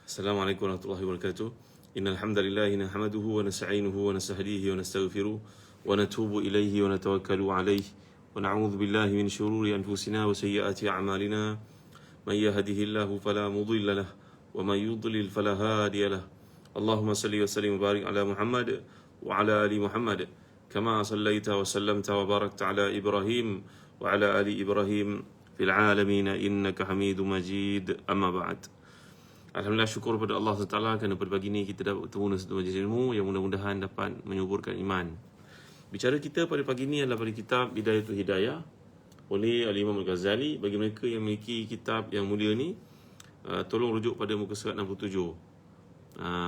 Assalamualaikum warahmatullahi wabarakatuh. Innal hamdalillah nahmaduhu wa nasta'inuhu wa nastahdihi wa nastaghfiruh wa natubu ilaihi wa natawakkalu alaihi wa na'udzu billahi min shururi anfusina wa sayyiati a'malina. Man yahdihillahu fala mudilla lahu wa man yudlil fala hadiya lahu. Allahumma salli wa sallim wa barik ala Muhammad wa ala ali Muhammad kama sallaita wa sallamta wa barakta ala Ibrahim wa ala ali Ibrahim fil alamin innaka Hamidum Majid. Amma ba'd. Alhamdulillah, syukur kepada Allah SWT kerana pada pagi ini kita dapat bertemu dalam satu majlis ilmu yang mudah-mudahan dapat menyuburkan iman. Bicara kita pada pagi ini adalah pada kitab Bidayatul Hidayah oleh Al-Imam Al-Ghazali. Bagi mereka yang memiliki kitab yang mulia ni, tolong rujuk pada muka surat 67.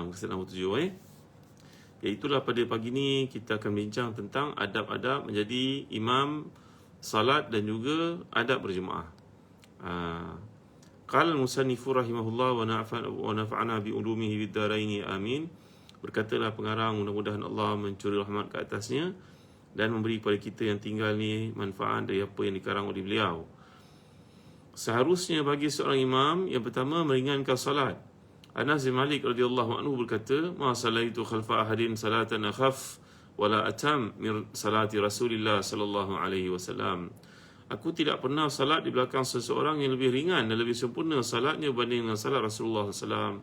Muka surat 67 Iaitulah pada pagi ini kita akan bincang tentang adab-adab menjadi imam salat dan juga adab berjemaah. Qala al-musannifu rahimahullah wa nafa'ana bi ulumihi bid darain amin. Berkatalah pengarang, mudah-mudahan Allah mencuri rahmat ke atasnya dan memberi kepada kita yang tinggal ni manfaat dari apa yang dikarang oleh beliau. Seharusnya bagi seorang imam yang pertama meringankan salat. Anas bin Malik radhiyallahu anhu berkata, "Ma salaitu khalfa ahadin salatan akhaf wala atam min salati Rasulillah sallallahu alaihi wasallam." Aku tidak pernah salat di belakang seseorang yang lebih ringan dan lebih sempurna salatnya berbanding dengan salat Rasulullah SAW.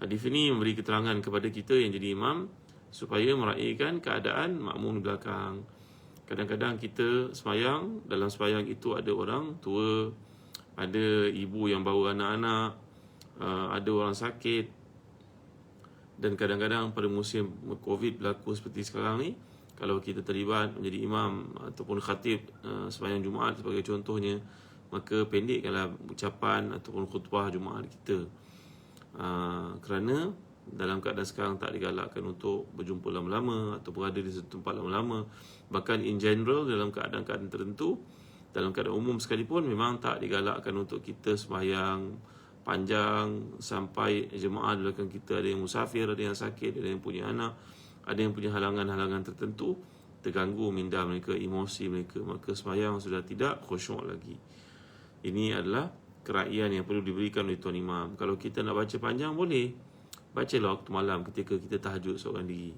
Hadis ini memberi keterangan kepada kita yang jadi imam supaya meraihkan keadaan makmum di belakang. Kadang-kadang kita semayang, dalam semayang itu ada orang tua, ada ibu yang bawa anak-anak, ada orang sakit. Dan kadang-kadang pada musim COVID berlaku seperti sekarang ni, kalau kita terlibat menjadi imam ataupun khatib sembahyang Jumaat sebagai contohnya, maka pendekkanlah ucapan ataupun khutbah Jumaat kita. Kerana dalam keadaan sekarang tak digalakkan untuk berjumpa lama-lama atau berada di satu tempat lama-lama. Bahkan in general dalam keadaan-keadaan tertentu, dalam keadaan umum sekalipun, memang tak digalakkan untuk kita sembahyang panjang sampai jemaah di belakang kita ada yang musafir, ada yang sakit, ada yang punya anak, ada yang punya halangan-halangan tertentu, terganggu minda mereka, emosi mereka, maka sembahyang sudah tidak khusyuk lagi. Ini adalah keraian yang perlu diberikan oleh Tuan Imam. Kalau kita nak baca panjang, boleh bacalah waktu malam ketika kita tahajud seorang diri.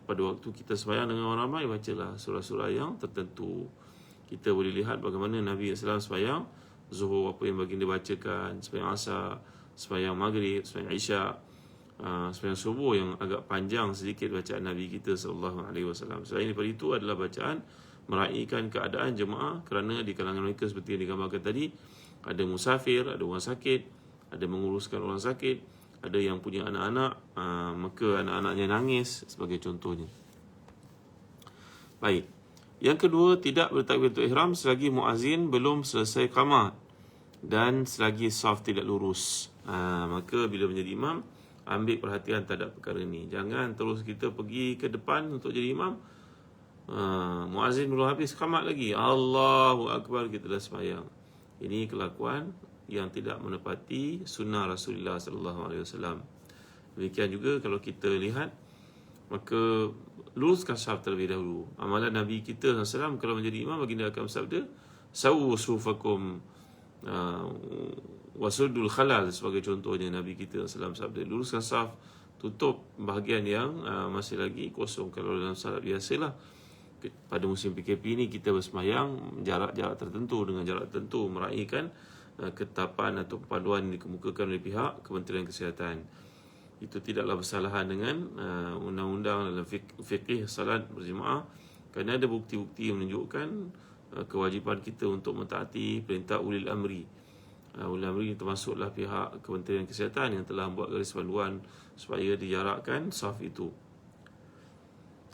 Pada waktu kita sembahyang dengan orang ramai, bacalah surah-surah yang tertentu. Kita boleh lihat bagaimana Nabi SAW sembahyang Zuhur, apa yang baginda bacakan, sembahyang Asar, sembahyang Maghrib, sembahyang Isyak, sembahyang subuh yang agak panjang sedikit bacaan Nabi kita SAW. Selain daripada itu adalah bacaan meraihkan keadaan jemaah, kerana di kalangan mereka seperti yang digambarkan tadi, ada musafir, ada orang sakit, ada menguruskan orang sakit, ada yang punya anak-anak, maka anak-anaknya nangis sebagai contohnya. Baik. Yang kedua, tidak bertakbiratul ihram selagi muazzin belum selesai qamat dan selagi saf tidak lurus. Maka bila menjadi imam, ambil perhatian terhadap perkara ni. Jangan terus kita pergi ke depan untuk jadi imam, muazzin belum habis qamat lagi, Allahu Akbar, kita dah sembahyang. Ini kelakuan yang tidak menepati sunnah Rasulullah SAW. Demikian juga kalau kita lihat, maka luruskan saf terlebih dahulu. Amalan Nabi kita SAW kalau menjadi imam, baginda akan bersabda, sawu sufakum wasudul khalal, sebagai contohnya Nabi kita SAW sabda, luruskan saf, tutup bahagian yang masih lagi kosong. Kalau dalam salat biasalah, pada musim PKP ni kita bersemayang jarak-jarak tertentu dengan jarak tertentu, meraihkan ketetapan atau panduan yang dikemukakan oleh pihak Kementerian Kesihatan. Itu tidaklah bersalahan dengan undang-undang dalam fiqh salat berjemaah, kerana ada bukti-bukti yang menunjukkan kewajipan kita untuk mentaati perintah ulil amri. Ulil amri termasuklah pihak Kementerian Kesihatan yang telah membuat garis panduan supaya dijarakkan saf itu.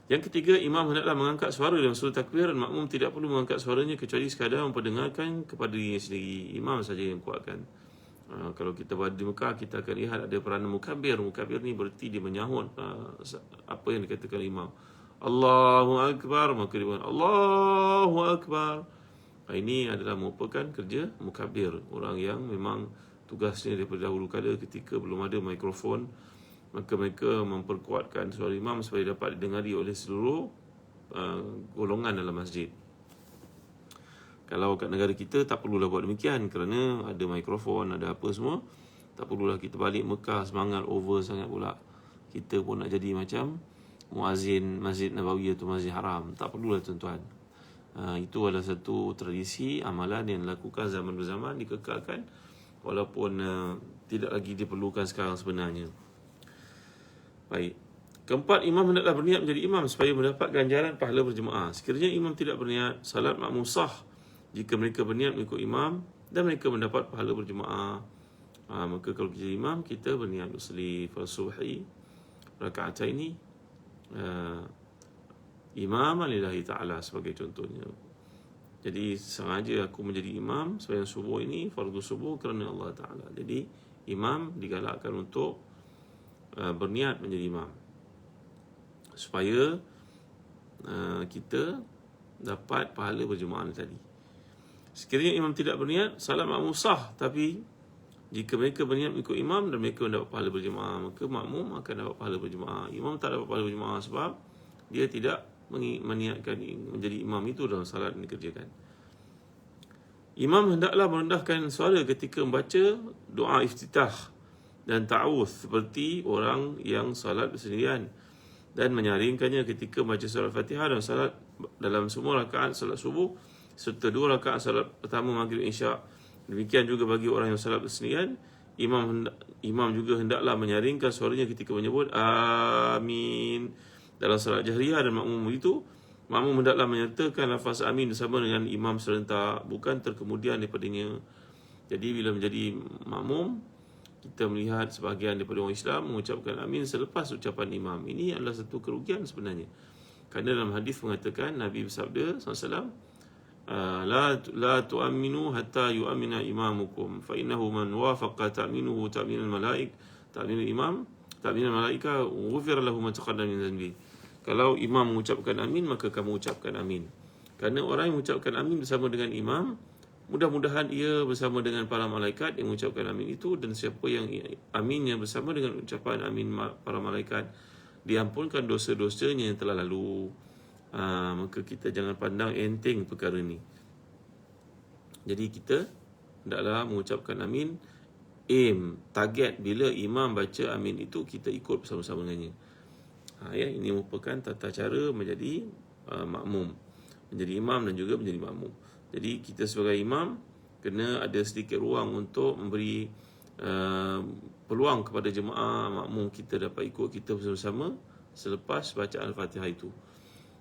Yang ketiga, imam hendaklah mengangkat suara dalam surah takbir, dan makmum tidak perlu mengangkat suaranya kecuali sekadar memperdengarkan kepada dirinya sendiri. Imam saja yang kuatkan. Kalau kita berada di Mekah, kita akan lihat ada peranan mukabir. Mukabir ni berarti dia menyahut apa yang dikatakan imam. Allahu Akbar, maka dia berkata Allahu Akbar. Ini adalah merupakan kerja mukabir, orang yang memang tugasnya daripada dahulu kala ketika belum ada mikrofon, maka mereka memperkuatkan suara imam supaya dapat didengari oleh seluruh golongan dalam masjid. Kalau kat negara kita tak perlulah buat demikian, kerana ada mikrofon, ada apa semua. Tak perlulah kita balik Mekah semangat over sangat pula. Kita pun nak jadi macam muazzin Masjid Nabawi atau Masjid Haram. Tak perlulah tuan-tuan. Itu adalah satu tradisi amalan yang dilakukan zaman berzaman, dikekalkan walaupun tidak lagi diperlukan sekarang sebenarnya. Baik. Keempat, imam hendaklah berniat menjadi imam supaya mendapat ganjaran pahala berjemaah. Sekiranya imam tidak berniat, salat makmum sah jika mereka berniat mengikut imam dan mereka mendapat pahala berjemaah. Maka kalau kita imam, kita berniat usolli fardu subhi raka'ataini imaman lillahi ta'ala sebagai contohnya. Jadi sengaja aku menjadi imam sembahyang subuh ini, fardu subuh kerana Allah Ta'ala. Jadi imam digalakkan untuk berniat menjadi imam supaya kita dapat pahala berjemaah tadi. Sekiranya imam tidak berniat, salat makmum sah, tapi jika mereka berniat mengikut imam dan mereka mendapat pahala berjemaah, maka makmum akan dapat pahala berjemaah. Imam tak dapat pahala berjemaah sebab dia tidak meniatkan menjadi imam itu dalam salat yang dikerjakan. Imam hendaklah merendahkan suara ketika membaca doa iftitah dan ta'awudz seperti orang yang salat bersendirian, dan menyaringkannya ketika membaca surah Fatihah dan salat dalam semua rakaat salat subuh serta 2 rakaat salat pertama maghrib isyak. Demikian juga bagi orang yang salat bersendirian, imam juga hendaklah menyaringkan suaranya ketika menyebut amin dalam salat jahriyah, dan makmum hendaklah menyertakan lafaz amin bersama dengan imam serentak, bukan terkemudian daripadanya. Jadi bila menjadi makmum, kita melihat sebahagian daripada orang Islam mengucapkan amin selepas ucapan imam. Ini adalah satu kerugian sebenarnya. Kerana dalam hadis mengatakan, Nabi bersabda SAW, la tu'aminu hatta yu'amina imamukum fa innahu man wafaqa ta'minuhu ta'minal malaika ghufira lahu ma taqaddama min dhanbi. Kalau imam mengucapkan amin, maka kamu ucapkan amin. Kerana orang yang mengucapkan amin bersama dengan imam, mudah-mudahan ia bersama dengan para malaikat yang mengucapkan amin itu, dan siapa yang aminnya bersama dengan ucapan amin para malaikat, diampunkan dosa-dosanya yang telah lalu. Maka kita jangan pandang enteng perkara ni. Jadi kita hendaklah mengucapkan amin, target bila imam baca amin itu kita ikut bersama-sama dengannya. Ini merupakan tata cara menjadi makmum, menjadi imam dan juga menjadi makmum. Jadi kita sebagai imam kena ada sedikit ruang untuk memberi peluang kepada jemaah makmum kita dapat ikut kita bersama-sama selepas bacaan Al-Fatihah itu.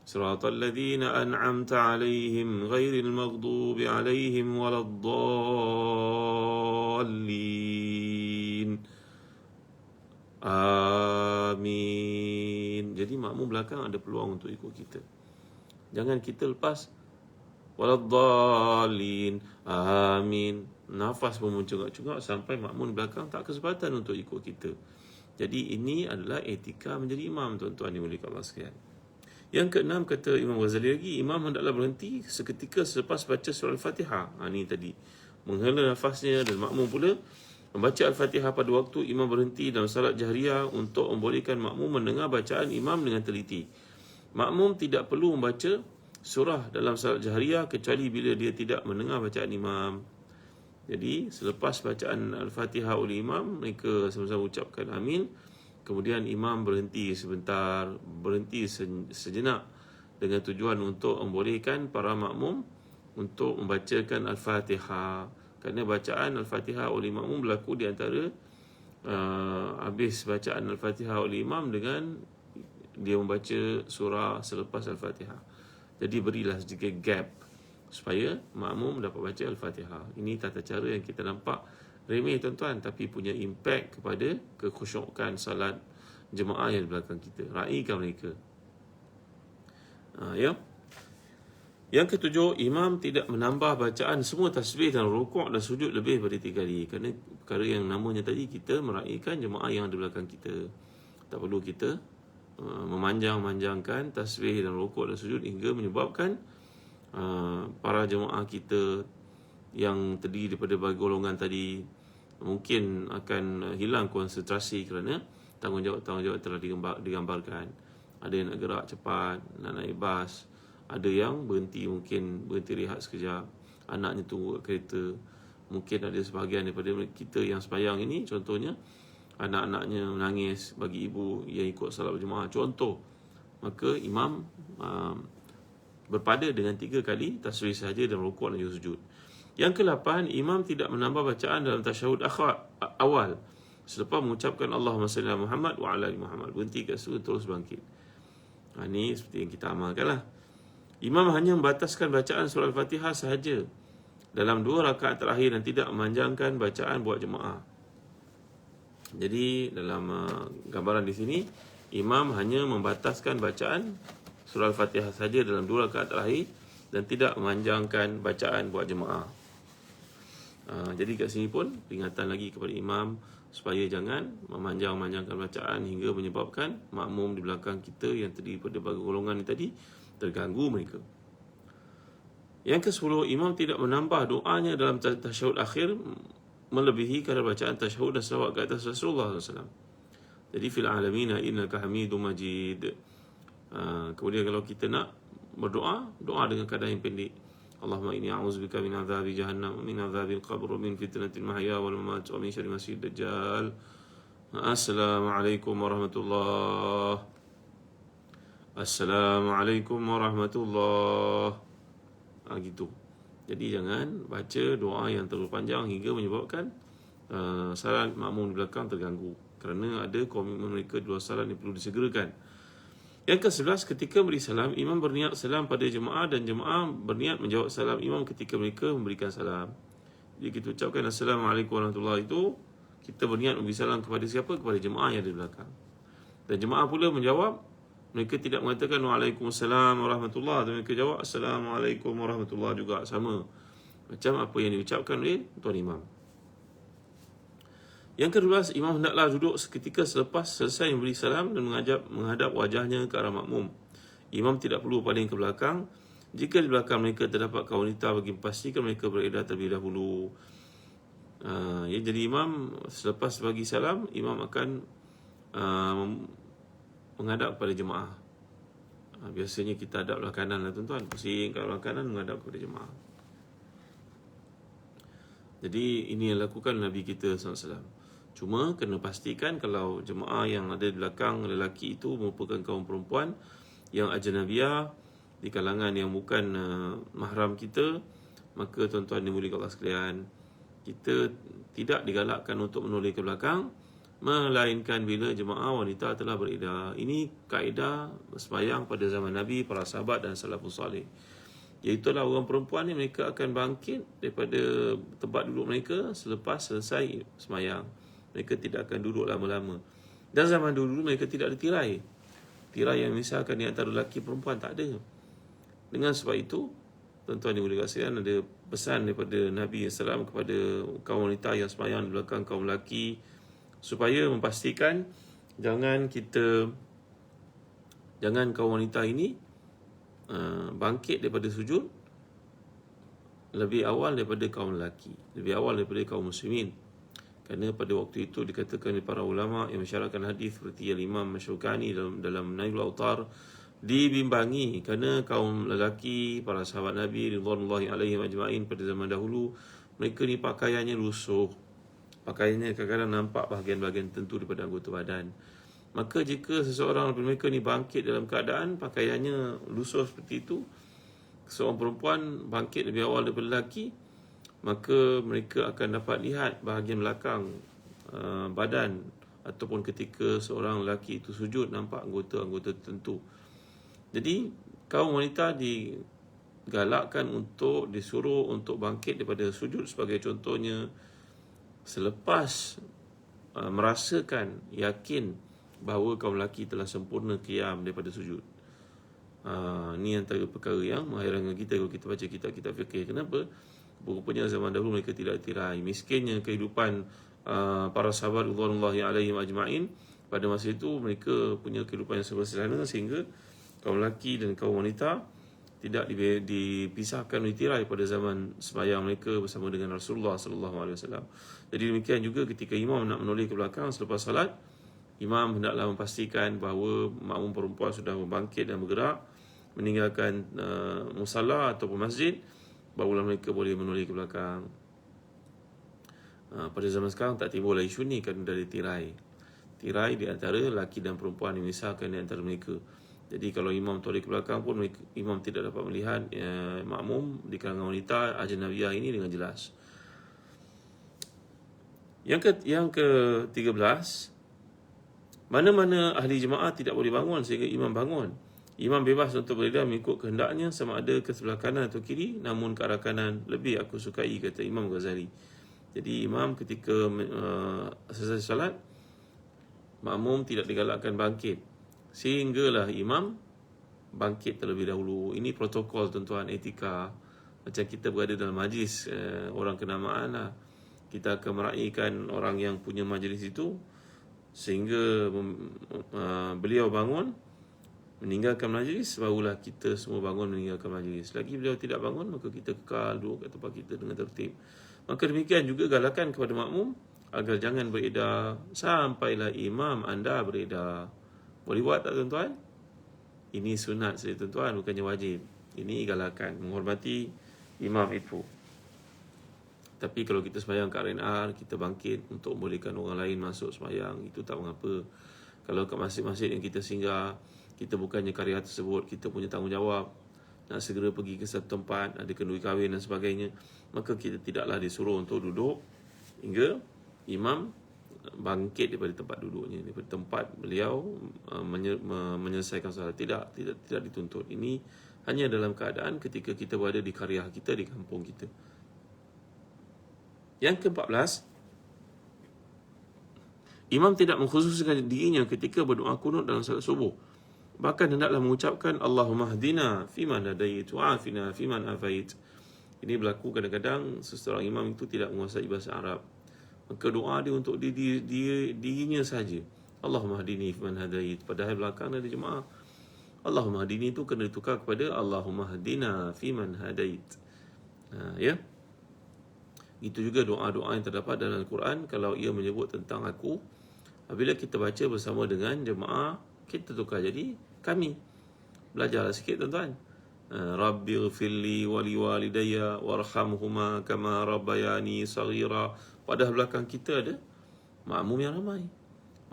Siratal ladzina an'amta 'alaihim ghairil maghdubi 'alaihim waladdallin. Amin. Jadi makmum belakang ada peluang untuk ikut kita. Jangan kita lepas waladdallin, amin, nafas pun mencungak-cungak sampai makmum belakang tak kesempatan untuk ikut kita. Jadi ini adalah etika menjadi imam, tuan-tuan dimuliakan Allah sekalian. Yang keenam, kata Imam Ghazali lagi, imam hendaklah berhenti seketika selepas baca surah Al-Fatihah. Ini tadi, menghela nafasnya, dan makmum pula membaca Al-Fatihah pada waktu imam berhenti dalam salat jahriyah untuk membolehkan makmum mendengar bacaan imam dengan teliti. Makmum tidak perlu membaca surah dalam salat jahriyah kecuali bila dia tidak mendengar bacaan imam. Jadi selepas bacaan Al-Fatihah oleh imam, mereka sama-sama ucapkan amin. Kemudian imam berhenti sebentar, berhenti sejenak dengan tujuan untuk membolehkan para makmum untuk membacakan Al-Fatihah. Kerana bacaan Al-Fatihah oleh makmum berlaku di antara habis bacaan Al-Fatihah oleh imam dengan dia membaca surah selepas Al-Fatihah. Jadi berilah sedikit gap supaya makmum dapat baca Al-Fatihah. Ini tata cara yang kita nampak remeh, tuan-tuan, tapi punya impact kepada kekhusyukan salat jemaah yang di belakang kita. Raikan mereka. Yang ketujuh, imam tidak menambah bacaan semua tasbih dan rukuk dan sujud lebih daripada 3 kali. Kerana perkara yang namanya tadi, kita meraihkan jemaah yang ada belakang kita. Tak perlu kita memanjang-manjangkan tasbih dan rukuk dan sujud hingga menyebabkan para jemaah kita yang terdiri daripada golongan tadi mungkin akan hilang konsentrasi kerana tanggungjawab telah digambarkan. Ada yang nak gerak cepat, nak naik bas, ada yang berhenti rehat sekejap, anaknya tunggu kat kereta, mungkin ada sebahagian daripada kita yang sembahyang ini, contohnya anak-anaknya menangis bagi ibu yang ikut salat berjemaah, contoh, maka imam berpada dengan 3 kali tasbih sahaja dalam rukuk dan juga sujud. Yang ke-8, imam tidak menambah bacaan dalam tasyahud awal selepas mengucapkan Allahumma salli ala Muhammad wa ala ali Muhammad. Berhenti kat situ, terus bangkit. Ini seperti yang kita amalkanlah. Imam hanya membataskan bacaan surah Al-Fatihah sahaja dalam 2 rakaat terakhir dan tidak memanjangkan bacaan buat jemaah. Jadi dalam gambaran di sini, imam hanya membataskan bacaan surah Al-Fatihah saja dalam 2 rakaat terakhir dan tidak memanjangkan bacaan buat jemaah. Jadi kat sini pun peringatan lagi kepada imam supaya jangan memanjang-manjangkan bacaan hingga menyebabkan makmum di belakang kita yang terdiri pada golongan ini tadi terganggu mereka. Yang ke-10, imam tidak menambah doanya dalam tasyahud akhir melebihi kadar bacaan tasyahud dan salawat ke atas Rasulullah SAW. Jadi fil alamina innaka hamidum majid. Kemudian kalau kita nak berdoa, doa dengan kadar yang pendek. Allahumma inni a'udzubika min adzabi jahannam, min adzabil qabr, min fitnatil mahya wal mamat, wa min syarri masiihid dajjal. Assalamualaikum warahmatullahi. Assalamualaikum warahmatullahi. Gitu. Jadi jangan baca doa yang terlalu panjang hingga menyebabkan salat makmum di belakang terganggu, kerana ada komitmen mereka di luar salat yang perlu disegerakan. Yang ke-11, ketika beri salam, imam berniat salam pada jemaah dan jemaah berniat menjawab salam imam ketika mereka memberikan salam. Jadi kita ucapkan Assalamualaikum warahmatullahi itu, kita berniat memberi salam kepada siapa? Kepada jemaah yang ada di belakang. Dan jemaah pula menjawab, mereka tidak mengatakan Waalaikumsalam warahmatullahi, dan mereka jawab Assalamualaikum warahmatullahi juga, sama macam apa yang diucapkan oleh tuan imam. Yang ke-12, imam hendaklah duduk seketika selepas selesai memberi salam dan menghadap wajahnya ke arah makmum. Imam tidak perlu paling ke belakang. Jika di belakang mereka terdapat kaum wanita, bagi pastikan mereka beredar terlebih dahulu. Jadi imam selepas bagi salam, imam akan menghadap kepada jemaah. Biasanya kita hadap belah kanan lah tuan-tuan. Pusing kat belah kanan, menghadap kepada jemaah. Jadi ini yang lakukan Nabi kita SAW. Cuma kena pastikan kalau jemaah yang ada di belakang lelaki itu merupakan kaum perempuan yang ajnabiyah di kalangan yang bukan mahram kita, maka tuan-tuan dimuliakan Allah sekalian, kita tidak digalakkan untuk menoleh ke belakang, melainkan bila jemaah wanita telah beredar. Ini kaedah sembahyang pada zaman Nabi, para sahabat dan salafus salih. Iaitulah orang perempuan ni, mereka akan bangkit daripada tempat duduk mereka selepas selesai sembahyang. Mereka tidak akan duduk lama-lama. Dan zaman dulu mereka tidak ada tirai. Tirai yang memisahkan di antara lelaki perempuan, tak ada. Dengan sebab itu, tuan-tuan yang boleh kasihan, ada pesan daripada Nabi SAW kepada kaum wanita yang sembahyang di belakang kaum lelaki, supaya memastikan jangan kaum wanita ini bangkit daripada sujud lebih awal daripada kaum lelaki, lebih awal daripada kaum muslimin. Kerana pada waktu itu dikatakan oleh para ulama yang mensyarahkan hadis seperti Imam Syukani dalam Nailul Autar, dibimbangi kerana kaum lelaki, para sahabat Nabi ridwanullahi alaihim ajma'in pada zaman dahulu, mereka ni pakaiannya lusuh. Pakaiannya kadang-kadang nampak bahagian-bahagian tertentu daripada anggota badan. Maka jika seseorang daripada mereka ni bangkit dalam keadaan pakaiannya lusuh seperti itu, seorang perempuan bangkit lebih awal daripada lelaki, maka mereka akan dapat lihat bahagian belakang badan, ataupun ketika seorang lelaki itu sujud nampak anggota-anggota tertentu. Jadi kaum wanita digalakkan untuk disuruh untuk bangkit daripada sujud, sebagai contohnya selepas merasakan yakin bahawa kaum lelaki telah sempurna qiyam daripada sujud. Ini antara perkara yang menghairankan kita kalau kita baca kitab-kitab fikih. Kenapa? Rupanya zaman dahulu mereka tidak tirai. Miskinnya kehidupan para sahabat radhiyallahu alaihim ajma'in pada masa itu, mereka punya kehidupan yang serba sederhana, sehingga kaum lelaki dan kaum wanita tidak dipisahkan oleh tirai pada zaman sembahyang mereka bersama dengan Rasulullah sallallahu alaihi wasallam. Jadi demikian juga ketika imam nak menoleh ke belakang selepas salat, imam hendaklah memastikan bahawa makmum perempuan sudah bangkit dan bergerak meninggalkan musalla ataupun masjid, barulah mereka boleh menoleh ke belakang. Pada zaman sekarang tak timbul isu ni kerana dari tirai di antara lelaki dan perempuan yang memisahkan di antara mereka. Jadi kalau imam toleh ke belakang pun imam tidak dapat melihat makmum di kalangan wanita ajnabiyah ini dengan jelas. Yang ke-13, mana-mana ahli jemaah tidak boleh bangun sehingga imam bangun. Imam bebas untuk beredar mengikut kehendaknya sama ada ke sebelah kanan atau kiri, namun ke arah kanan lebih aku sukai, kata Imam Ghazali. Jadi imam ketika selesai salat, makmum tidak digalakkan bangkit sehinggalah imam bangkit terlebih dahulu. Ini protokol tuan-tuan, etika. Macam kita berada dalam majlis orang kenamaan lah, kita akan meraihkan orang yang punya majlis itu sehingga beliau bangun meninggalkan majlis, barulah kita semua bangun meninggalkan majlis. Lagi beliau tidak bangun, maka kita kekal duduk kat tempat kita dengan tertib. Maka demikian juga galakan kepada makmum agar jangan beredar sampailah imam anda beredar. Boleh buat tak tuan-tuan? Ini sunat saja tuan-tuan, bukannya wajib. Ini galakan, menghormati imam itu. Tapi kalau kita sembahyang kat RNR, kita bangkit untuk membolehkan orang lain masuk sembahyang, itu tak mengapa. Kalau kat masjid-masjid yang kita singgah, kita bukannya karya tersebut, kita punya tanggungjawab nak segera pergi ke satu tempat, ada kenduri kahwin dan sebagainya, maka kita tidaklah disuruh untuk duduk hingga imam bangkit daripada tempat duduknya, daripada tempat beliau menyelesaikan salat. Tidak dituntut. Ini hanya dalam keadaan ketika kita berada di karya kita, di kampung kita. Yang ke-14, imam tidak mengkhususkan dirinya ketika berdoa kunut dalam salat subuh. Bahkan hendaklah mengucapkan Allahumma hdina fiman hadait wa afina fiman afait. Ini berlaku kadang-kadang seseorang imam itu tidak menguasai bahasa Arab, maka doa dia untuk dirinya saja. Allahumma hdini fiman hadait. Padahal belakang ada jemaah. Allahumma hdini itu kena ditukar kepada Allahumma hdina fiman hadait. Ya. Itu juga doa-doa yang terdapat dalam Al-Quran. Kalau ia menyebut tentang aku, apabila kita baca bersama dengan jemaah, kita tukar jadi kami. Belajarlah sikit tuan-tuan. Rabbi ghfirli wali walidayya warhamhuma kama rabbayani saghira. Padahal belakang kita ada makmum yang ramai.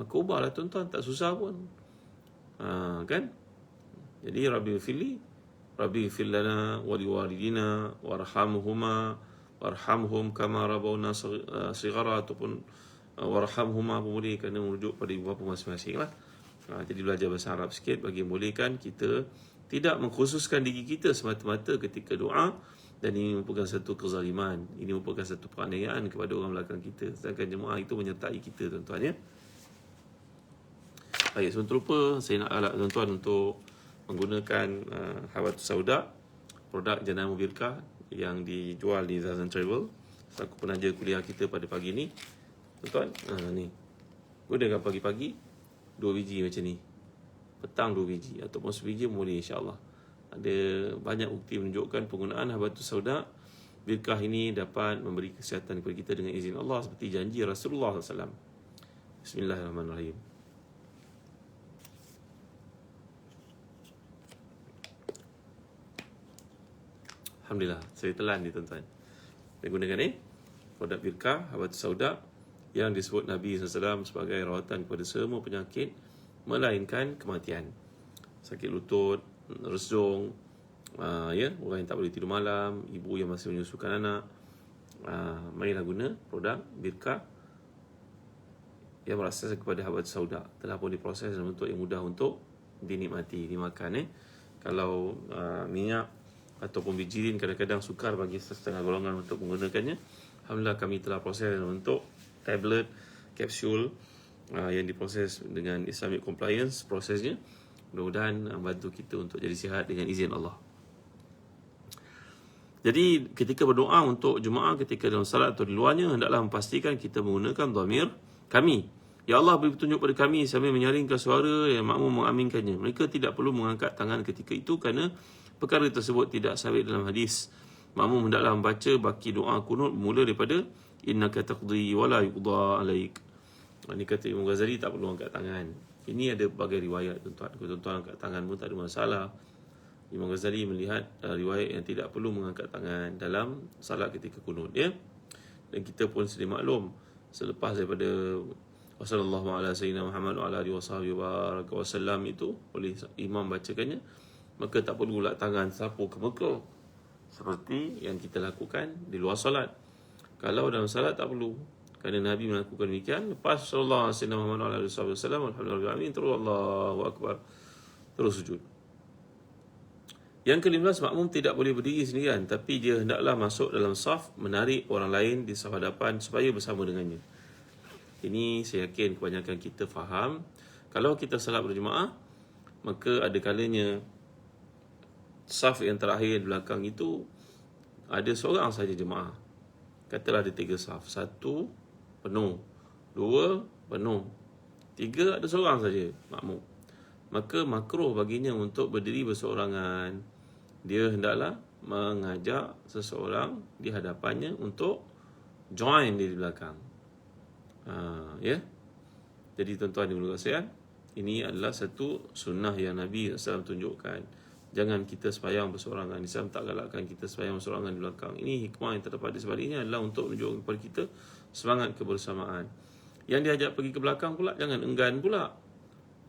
Maka ubahlah tuan-tuan, tak susah pun. Kan? Jadi Rabbi ghfir lana wali walidina warhamhuma warhamhum kama rabbawna saghira, ataupun warhamhuma boleh, kerana merujuk pada ibu bapa masing-masing lah. Jadi belajar bahasa Arab sikit bagi membolehkan kita tidak mengkhususkan diri kita semata-mata ketika doa, dan ini merupakan satu kezaliman, ini merupakan satu penganiayaan kepada orang belakang kita, sedangkan jemaah itu menyertai kita tuan-tuan ya. Baik, sebelum terlupa saya nak alak tuan-tuan untuk menggunakan Habatus Sauda, produk jenama Birkah yang dijual di Zazan Travel selaku penaja kuliah kita pada pagi ni tuan-tuan. Ni gunakan pagi-pagi 2 biji macam ni, petang 2 biji ataupun sebiji boleh, insya-Allah. Ada banyak bukti menunjukkan penggunaan Habatus Sauda Birkah ini dapat memberi kesihatan kepada kita dengan izin Allah seperti janji Rasulullah SAW. Bismillahirrahmanirrahim. Alhamdulillah, saya telan ni tuan-tuan. Saya gunakan produk Birkah Habatus Sauda yang disebut Nabi SAW sebagai rawatan kepada semua penyakit melainkan kematian. Sakit lutut, resung, orang yang tak boleh tidur malam, ibu yang masih menyusukan anak, marilah guna produk Birkah yang berasas kepada Habatus Sauda. Telah pun diproses dalam bentuk yang mudah untuk dinikmati, dimakan. Kalau minyak ataupun bijirin kadang-kadang sukar bagi setengah golongan untuk menggunakannya, alhamdulillah kami telah proses dalam bentuk tablet, kapsul yang diproses dengan Islamic compliance prosesnya. Mudah-mudahan membantu kita untuk jadi sihat dengan izin Allah. Jadi ketika berdoa untuk jemaah ketika dalam salat atau di luarnya, hendaklah memastikan kita menggunakan dhamir kami. Ya Allah, beri petunjuk pada kami sambil menyaringkan suara yang makmum mengaminkannya. Mereka tidak perlu mengangkat tangan ketika itu kerana perkara tersebut tidak sabit dalam hadis. Makmum hendaklah membaca baki doa kunut bermula daripada innaka taqdi wa la yuqda alaik. Ini kata Imam Ghazali, tak perlu angkat tangan. Ini ada berbagai riwayat tuan-tuan. Kalau tuan-tuan angkat tangan pun tak ada masalah. Imam Ghazali melihat riwayat yang tidak perlu mengangkat tangan dalam salat ketika kunut ya. dan kita pun sedia maklum selepas daripada Wassallallahu ala sayyidina Muhammad wa ala alihi wasallam itu oleh imam bacakannya, maka tak perlu ulak tangan sapu ke muka seperti yang kita lakukan di luar solat. Kalau dalam solat tak perlu, kerana Nabi melakukan demikian. Lepas sallallahu alaihi wasallam Muhammad wa ala alihi wasallam alhamdulillah terus Allahu akbar, terus sujud. Yang ke-15, makmum tidak boleh berdiri sendirian, tapi dia hendaklah masuk dalam saf, menarik orang lain di saf hadapan supaya bersama dengannya. Ini saya yakin kebanyakan kita faham. Kalau kita salat berjemaah, maka ada kalanya saf yang terakhir di belakang itu ada seorang saja jemaah. Katalah ada 3 saf. 1 penuh, 2 penuh, 3 ada seorang saja makmum. Maka makruh baginya untuk berdiri berseorangan. Dia hendaklah mengajak seseorang di hadapannya untuk join di belakang. Ya. Jadi tuan-tuan yang berkasihan, ini adalah satu sunnah yang Nabi SAW tunjukkan. Jangan kita sembahyang berseorangan. Islam tak galakkan kita sembahyang berseorangan di belakang. Ini hikmah yang terdapat di sebaliknya adalah untuk menunjukkan kepada kita semangat kebersamaan. Yang diajak pergi ke belakang pula jangan enggan pula.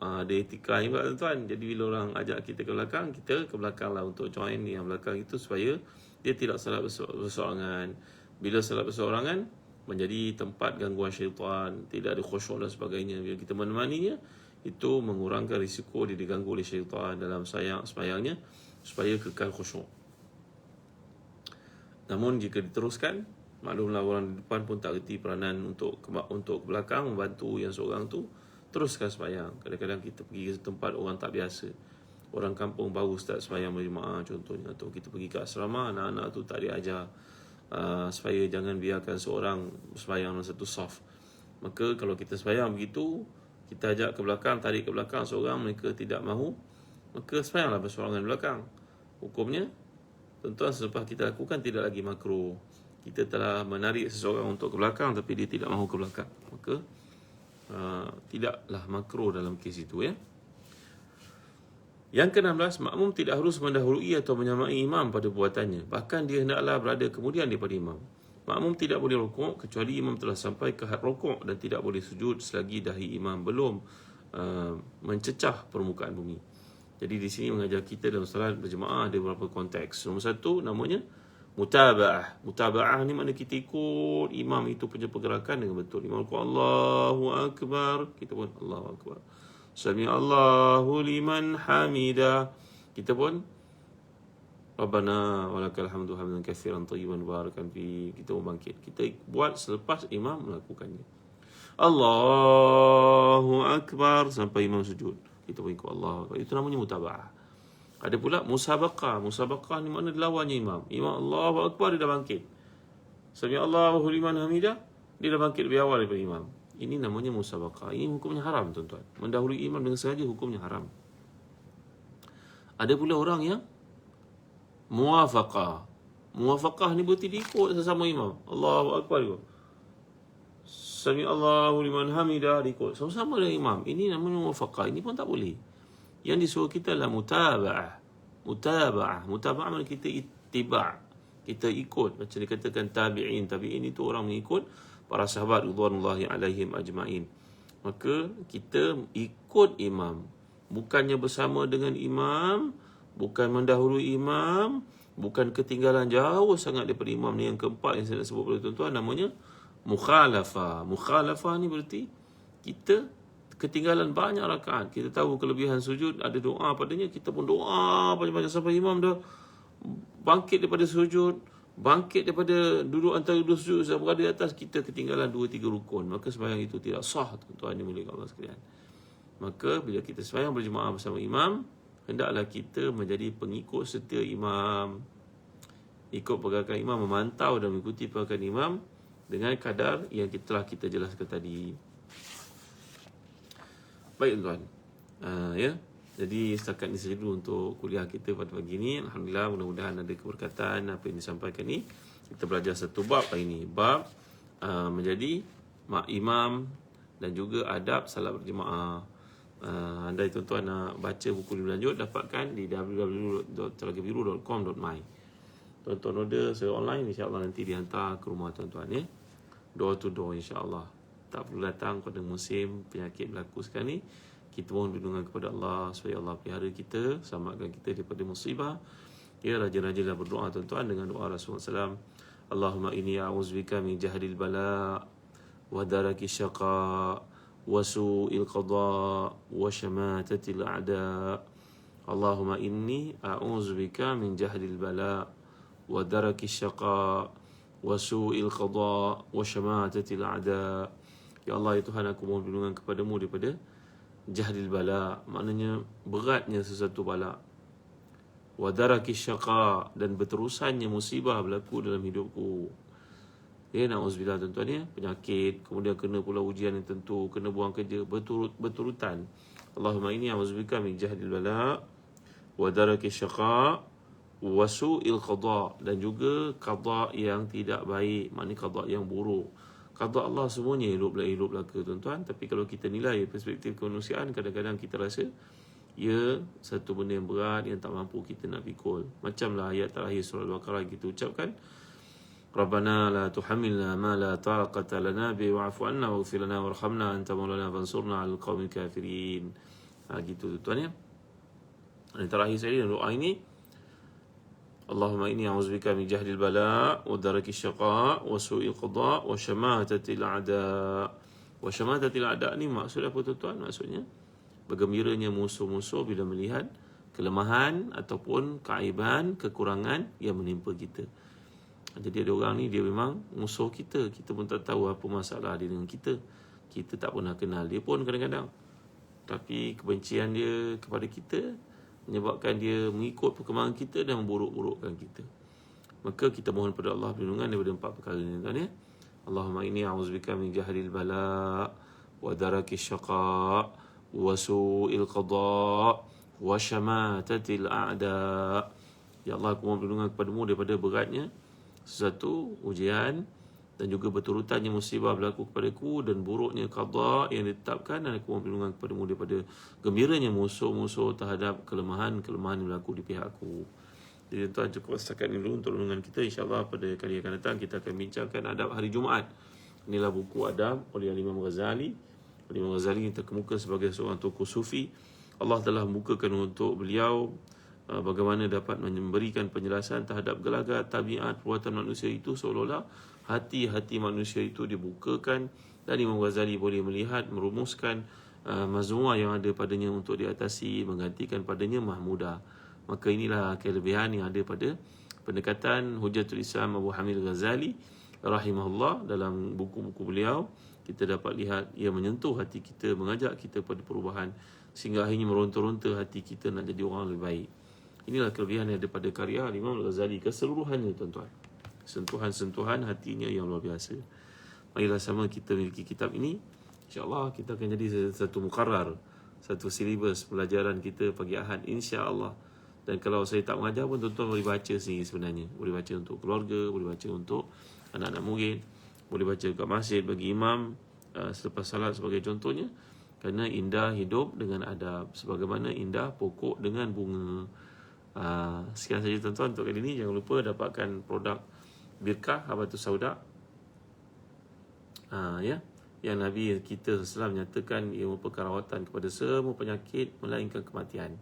Ada etika juga tuan-tuan. Jadi bila orang ajak kita ke belakang, kita ke belakang lah untuk join yang belakang itu supaya dia tidak salat berseorangan. Bila salat berseorangan, menjadi tempat gangguan syaitan, tidak ada khusyuk dan sebagainya. Bila kita menemaninya, itu mengurangkan risiko dia diganggu oleh syaitan dalam sembahyangnya supaya kekal khusyuk. Namun jika diteruskan, maklumlah orang di depan pun tak reti peranan untuk ke belakang membantu yang seorang tu, teruskan sembahyang. Kadang-kadang kita pergi ke tempat orang tak biasa, orang kampung baru start sembahyang berjemaah contohnya, atau kita pergi ke asrama, anak-anak tu tak diajar supaya jangan biarkan seorang sembahyang dalam satu saf. Maka kalau kita sembahyang begitu, kita ajak ke belakang, tarik ke belakang seorang, mereka tidak mahu, maka sembahyanglah berseorangan di belakang. Hukumnya, tuan-tuan, selepas kita lakukan tidak lagi makruh. Kita telah menarik seseorang untuk ke belakang tapi dia tidak mahu ke belakang, maka tidaklah makruh dalam kes itu, ya. Yang ke-16, makmum tidak harus mendahului atau menyamai imam pada buatannya. Bahkan dia hendaklah berada kemudian daripada imam. Makmum tidak boleh rukuk kecuali imam telah sampai ke had rukuk, dan tidak boleh sujud selagi dahi imam belum mencecah permukaan bumi. Jadi di sini mengajar kita dalam salat berjemaah ada beberapa konteks. Nombor 1 namanya mutaba'ah. Mutaba'ah ni makna kita ikut imam itu punya pergerakan dengan betul. Imam rukuk Allahu akbar, kita pun Allahu akbar. Sami Allahu liman hamida, kita pun Rabbana walakal hamdu hamdan katsiran tayyiban barakan fi, kita pun bangkit. Kita buat selepas imam melakukannya. Allahu akbar sampai imam sujud, kita pun ikut Allahu akbar. Itu namanya mutaba'ah. Ada pula musabaqah. Musabaqah ni makna lawannya imam. Imam Allahu akbar, dia dah bangkit. Sami Allahu liman hamidah, dia dah bangkit lebih awal daripada imam. Ini namanya musabaqah. Ini hukumnya haram, tuan-tuan. Mendahului imam dengan sengaja hukumnya haram. Ada pula orang yang muwafaqah. Muwafaqah ni berarti diikut sesama imam. Allahu akbar ikut. Sami Allahu liman hamidah diikut. Sama-sama dengan imam. Ini namanya muwafaqah. Ini pun tak boleh. Yang disuruh kita adalah mutaba'ah. Mutaba'ah. Mutaba'ah maknanya kita ittiba'. Kita ikut. Macam dikatakan tabi'in. Tabi'in itu orang mengikut para sahabat ridwanullahi alaihim ajma'in. Maka kita ikut imam, bukannya bersama dengan imam, bukan mendahului imam, bukan ketinggalan jauh sangat daripada imam. Ni yang keempat yang saya nak sebut pada tuan-tuan, namanya mukhalafah. Mukhalafah ni berarti kita ketinggalan banyak rakaat. Kita tahu kelebihan sujud, ada doa padanya, kita pun doa banyak-banyak sampai imam dah bangkit daripada sujud, bangkit daripada duduk antara dua sujud, sudah berada di atas, kita ketinggalan 2-3 rukun. Maka sembahyang itu tidak sah, tuan-tuan yang mulia Allah sekalian. Maka bila kita sembahyang berjemaah bersama imam, hendaklah kita menjadi pengikut setia imam, ikut pergerakan imam, memantau dan mengikuti pergerakan imam dengan kadar yang telah kita jelaskan tadi. Baik, tuan-tuan, ya. Jadi setakat ini saja dulu untuk kuliah kita pada pagi ini. Alhamdulillah, mudah-mudahan ada keberkatan apa yang disampaikan ni. Kita belajar satu bab hari ini, bab menjadi imam dan juga adab salat berjemaah. Andai tuan-tuan nak baca buku lebih lanjut, dapatkan di www.telagabiru.com.my. Tuan-tuan order secara online, insya-Allah nanti dihantar ke rumah tuan-tuan, ya. door to door, insya-Allah. Tak perlu datang pada musim penyakit berlaku sekarang ni. Kita mohon perlindungan kepada Allah supaya Allah pelihara kita, selamatkan kita daripada musibah. Ya, rajin-rajinlah berdoa tuan-tuan dengan doa Rasulullah SAW. Allahumma inni a'udzubika min jahdil bala wa daraki syaqa wa su'il qada wa syamatatil a'da. Allahumma inni a'udzubika min jahdil bala wa daraki syaqa wa su'il qada wa syamatatil a'da. Ya Allah, ya Tuhan, aku mohon perlindungan kepadamu daripada jahdil bala, maknanya beratnya sesuatu bala, wa daraki syaqa, dan berterusannya musibah berlaku dalam hidupku. Ya, na'udzubillah tuan-tuan ya, penyakit, kemudian kena pula ujian yang tentu, kena buang kerja berturutan. Allahumma inni a'udzubika min jahdil bala wa daraki syaqa wa su'il qada, dan juga qada yang tidak baik, maknanya qada yang buruk. Qada Allah semuanya elok belaka tuan-tuan, tapi kalau kita nilai perspektif kemanusiaan, kadang-kadang kita rasa ya satu benda yang berat yang tak mampu kita nak pikul. Macamlah ayat terakhir surah Al-Baqarah kita ucapkan, Rabbana la tuhammilna ma la taqata lana bi wa'fu anna waghfir lana warhamna anta maulana fansurna 'alal qaumil kafirin. Gitu tuan-tuan ya. Dan terakhir sekali doa ini, Allahumma inni a'udzubika min jahdil bala wa daraki syaqa wa su'il qada wa syamatatil a'da. Wa syamatatil a'da ni maksud apa tuan-tuan? Maksudnya bergembiranya musuh-musuh bila melihat kelemahan ataupun keaiban, kekurangan yang menimpa kita. Jadi ada orang ni dia memang musuh kita, kita pun tak tahu apa masalah dia dengan kita. Kita tak pernah kenal dia pun kadang-kadang. Tapi kebencian dia kepada kita menyebabkan dia mengikut perkembangan kita dan memburuk-burukkan kita. Maka kita mohon pada Allah perlindungan daripada 4 perkara ini tuan ya. Allahumma inni a'udzubika min jahdil bala wa daraki syaqa wa su'il qada wa syamatatil a'da. Ya Allah, aku mohon perlindungan kepadamu daripada beratnya sesuatu ujian dan juga berturutannya musibah berlaku kepadaku dan buruknya qada yang ditetapkan, dan aku mohon perlindungan kepadamu daripada gembiranya musuh-musuh terhadap kelemahan-kelemahan yang berlaku di pihakku. Jadi tuan, cukup setakat ini dulu untuk renungan kita. InsyaAllah pada kali akan datang kita akan bincangkan adab hari Jumaat. Inilah buku adab oleh Imam Ghazali. Imam Ghazali terkemuka sebagai seorang tokoh sufi. Allah telah membukakan untuk beliau bagaimana dapat memberikan penjelasan terhadap gelagat tabiat perbuatan manusia itu, seolah-olah hati-hati manusia itu dibukakan dan Imam Ghazali boleh melihat, merumuskan mazmumah yang ada padanya untuk diatasi, menggantikan padanya mahmudah. Maka inilah kelebihan yang ada pada pendekatan Hujjatul Islam Abu Hamid Ghazali rahimahullah. Dalam buku-buku beliau kita dapat lihat ia menyentuh hati kita, mengajak kita pada perubahan sehingga akhirnya meronta-ronta hati kita nak jadi orang lebih baik. Inilah kelebihan yang ada pada karya Imam Ghazali keseluruhannya tuan-tuan. Sentuhan-sentuhan hatinya yang luar biasa. Marilah sama kita miliki kitab ini. InsyaAllah kita akan jadi satu muqarrar, satu silibus pelajaran kita pagi Ahad, insya-Allah. Dan kalau saya tak mengajar pun tuan-tuan boleh baca sendiri sebenarnya. Boleh baca untuk keluarga, boleh baca untuk anak-anak murid, boleh baca kat masjid bagi imam selepas salat sebagai contohnya. Kerana indah hidup dengan adab, sebagaimana indah pokok dengan bunga. Sekian saja tuan-tuan untuk kali ini. Jangan lupa dapatkan produk Birkah Habatus Sauda ya, yang Nabi kita SAW nyatakan ia merupakan rawatan kepada semua penyakit melainkan kematian.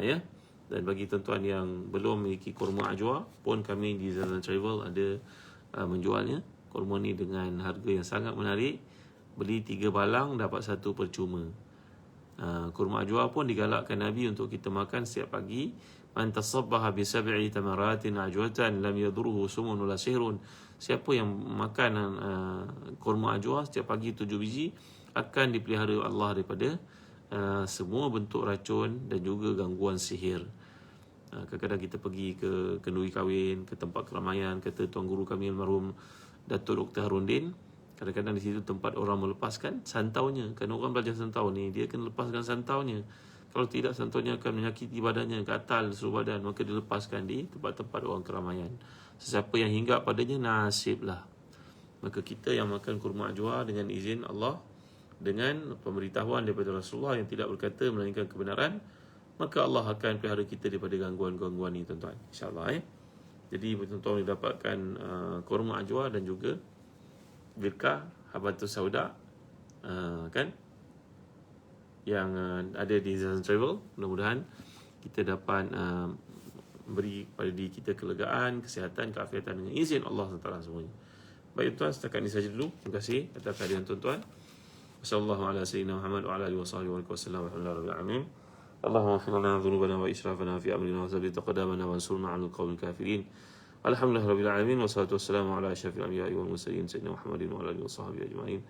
Ya. Dan bagi tuan-tuan yang belum memiliki kurma ajwa pun, kami di Zazan Travel ada menjualnya. Kurma ni dengan harga yang sangat menarik. Beli 3 balang dapat 1 percuma. Kurma ajwa pun digalakkan Nabi untuk kita makan setiap pagi. Man tasabbaha bi 7 tamaratin ajwatan lam yadurruhu sumun wala sihrun. Siapa yang makan kurma ajwa setiap pagi 7 biji akan dipelihara Allah daripada semua bentuk racun dan juga gangguan sihir. Kadang-kadang kita pergi ke kenduri kahwin, ke tempat keramaian, kata tuan guru kami almarhum Datuk Dr. Harundin, kadang-kadang di situ tempat orang melepaskan santaunya. Kan orang belajar santau ni, dia kena lepaskan santaunya. Kalau tidak, santaunya akan menyakiti badannya, gatal seluruh badan, maka dilepaskan di tempat-tempat orang keramaian. Sesiapa yang hinggap padanya, nasiblah. Maka kita yang makan kurma ajwa dengan izin Allah, dengan pemberitahuan daripada Rasulullah yang tidak berkata melainkan kebenaran, maka Allah akan pelihara kita daripada gangguan-gangguan ni tuan-tuan, insyaAllah. Jadi tuan-tuan boleh dapatkan kurma ajwa dan juga Birkah Habatus Sauda, kan, yang ada di Zazan Travel. Mudah-mudahan kita dapat beri pada diri kita kelegaan, kesihatan, keafiatan dengan izin Allah SWT semuanya. Baik tuan, setakat ini saja dulu. Terima kasih atas kehadiran tuan-tuan. Wassallallahu ala sayyidina Muhammad wa ala alihi wa sahbihi wa sallam. Alhamdulillahirabbil alamin. Allahumma ighfir lana dhunubana wa israfana fi amrina wa thabbit aqdamana wansurna 'alal qawmil kafirin. Alhamdulillahirabbil alamin wassalatu wassalamu ala asyrafil anbiya'i wal mursalin sayyidina Muhammadin wa ala alihi wa sahbihi ajma'in.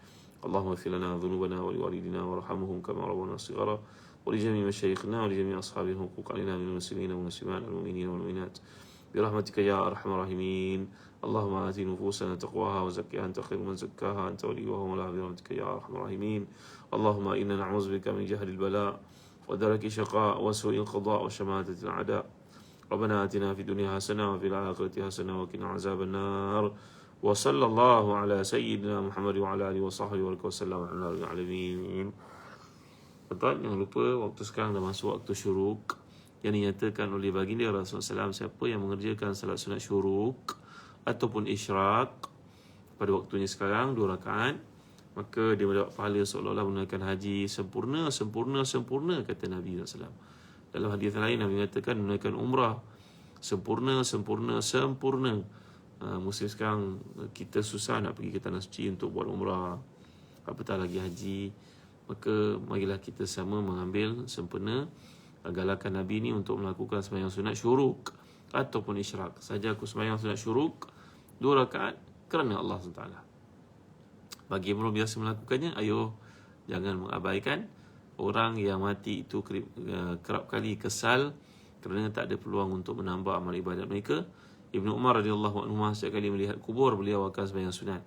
Allahumma ighfir lana dhunubana wa liwalidina warhamhum kama rabbana shighara wa li jami'i masyayikhina wa li jami'i ashabil huquq alaina minal muslimina wal muslimat wal mu'minina wal mu'minat برحمتك يا أرحم الراحمين. اللهم آت نفوسنا تقواها وزكها أنت خير من زكاها أنت وليها ومولاها برحمتك يا أرحم الراحمين. اللهم إنا نعوذ بك من جهل البلاء ودرك الشقاء وسوء القضاء وشماتة الأعداء. ربنا آتنا في الدنيا حسنة وفي الآخرة حسنة وقنا عذاب النار. وصلى الله على سيدنا محمد وعلى آله وصحبه وسلم على العالمين. Tuan, jangan lupa waktu sekarang dah masuk waktu syuruk yang dinyatakan oleh baginda Rasulullah SAW. Siapa yang mengerjakan salat sunat syuruk ataupun isyraq pada waktunya sekarang 2 rakaat, maka dia mendapat pahala seolah-olah menunaikan haji sempurna, kata Nabi SAW. Dalam hadis lain Nabi mengatakan menunaikan umrah sempurna. Muslim sekarang kita susah nak pergi ke tanah suci untuk buat umrah, apatah lagi haji. Maka marilah kita sama mengambil sempurna galakan Nabi ni untuk melakukan sembahyang sunat syuruk ataupun isyraq. Saja aku sembahyang sunat syuruk 2 rakaat kerana Allah SWT. Bagi yang belum biasa melakukannya, ayo jangan mengabaikan. Orang yang mati itu kerap kali kesal kerana tak ada peluang untuk menambah amal ibadat mereka. Ibnu Umar radhiyallahu anhu setiap kali melihat kubur, beliau akan sembahyang sunat.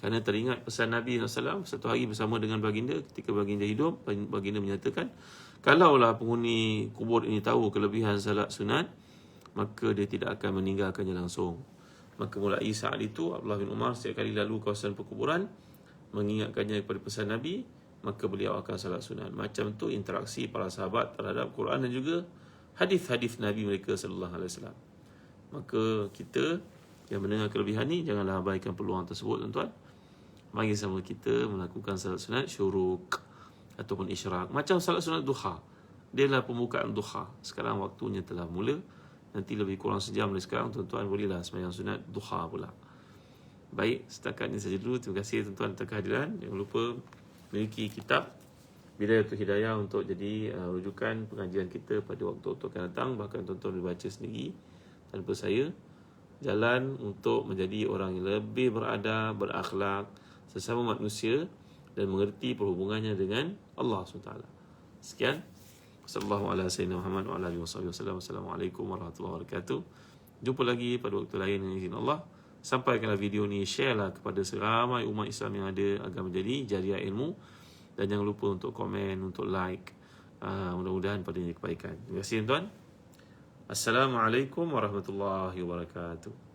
Kerana teringat pesan Nabi SAW satu hari bersama dengan baginda. Ketika baginda hidup, baginda menyatakan, kalaulah penghuni kubur ini tahu kelebihan salat sunat, maka dia tidak akan meninggalkannya langsung. Maka mulai saat itu, Abdullah bin Umar setiap kali lalu kawasan perkuburan, mengingatkannya kepada pesan Nabi, maka beliau akan salat sunat. Macam tu interaksi para sahabat terhadap Quran dan juga hadis-hadis Nabi mereka sallallahu alaihi wasallam. Maka kita yang mendengar kelebihan ni, janganlah abaikan peluang tersebut, tuan-tuan. Mari sama kita melakukan salat sunat syuruk ataupun isyraq. Macam salat sunat duha, dia adalah pembukaan duha. Sekarang waktunya telah mula. Nanti lebih kurang sejam dari sekarang, tuan-tuan bolehlah sembahyang sunat duha pula. Baik, setakat ini saja dulu. Terima kasih tuan-tuan atas kehadiran. Jangan lupa miliki kitab Bidayatul Hidayah untuk jadi rujukan pengajian kita pada waktu-waktu akan datang. Bahkan tuan-tuan boleh baca sendiri tanpa saya. Jalan untuk menjadi orang yang lebih beradab, berakhlak sesama manusia dan mengerti perhubungannya dengan Allah SWT. Sekian. Wassalamualaikum warahmatullahi wabarakatuh. Assalamualaikum warahmatullahi wabarakatuh. Jumpa lagi pada waktu lain dengan izin Allah. Sampaikanlah video ni, sharelah kepada seramai umat Islam yang ada agar menjadi jariah ilmu. Dan jangan lupa untuk komen, untuk like. Mudah-mudahan padanya kebaikan. Terima kasih tuan. Assalamualaikum warahmatullahi wabarakatuh.